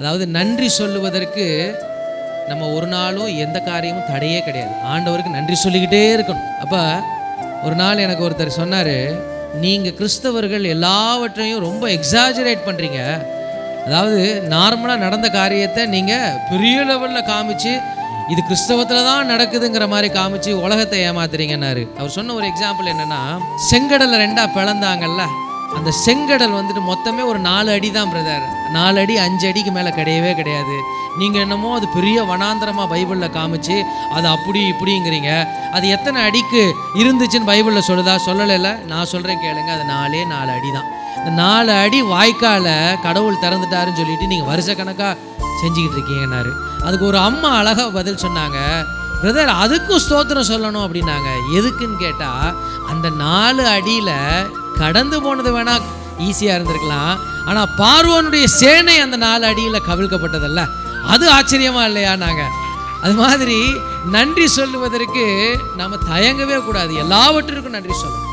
அதாவது நன்றி சொல்லுவதற்கு நம்ம ஒரு நாளும் எந்த காரியமும் தடையே கிடையாது. ஆண்டவருக்கு நன்றி சொல்லிக்கிட்டே இருக்கணும். அப்போ ஒரு நாள் எனக்கு ஒருத்தர் சொன்னார், நீங்கள் கிறிஸ்தவர்கள் எல்லாவற்றையும் ரொம்ப எக்ஸாஜரேட் பண்ணுறீங்க. அதாவது நார்மலாக நடந்த காரியத்தை நீங்கள் பெரிய லெவலில் காமிச்சு இது கிறிஸ்தவத்தில் தான் நடக்குதுங்கிற மாதிரி காமிச்சு உலகத்தை ஏமாத்துறீங்கன்னாரு. அவர் சொன்ன ஒரு எக்ஸாம்பிள் என்னென்னா, செங்கடலை 2 பிளந்தாங்கல்ல, அந்த செங்கடல் வந்துட்டு மொத்தமே ஒரு 4 அடி தான் பிரதர். 4 அடி 5 அடிக்கு மேலே கிடையவே கிடையாது. நீங்கள் என்னமோ அது பெரிய வனாந்திரமாக பைபிளில் காமிச்சு அது அப்படி இப்படிங்கிறீங்க. அது எத்தனை அடிக்கு இருந்துச்சுன்னு பைபிளில் சொல்லுதா? சொல்லலைல்ல. நான் சொல்கிறேன் கேளுங்க, அது 4 அடி தான். இந்த 4 அடி வாய்க்கால கடவுள் திறந்துட்டாருன்னு சொல்லிட்டு நீங்கள் வருஷக்கணக்காக செஞ்சுக்கிட்டு இருக்கீங்கன்னாரு. அதுக்கு ஒரு அம்மா அழகாக பதில் சொன்னாங்க, பிரதர் அதுக்கும் ஸ்தோத்திரம் சொல்லணும் அப்படின்னாங்க. எதுக்குன்னு கேட்டால், அந்த 4 அடியில் கடந்து போனது வேணா ஈஸியாக இருந்திருக்கலாம், ஆனால் பார்வோனுடைய சேனை அந்த 4 அடியில் கவிழ்க்கப்பட்டதல்ல, அது ஆச்சரியமா இல்லையா? நாங்கள் அது மாதிரி நன்றி சொல்லுவதற்கு நம்ம தயங்கவே கூடாது. எல்லாவற்றிற்கும் நன்றி சொல்லணும்.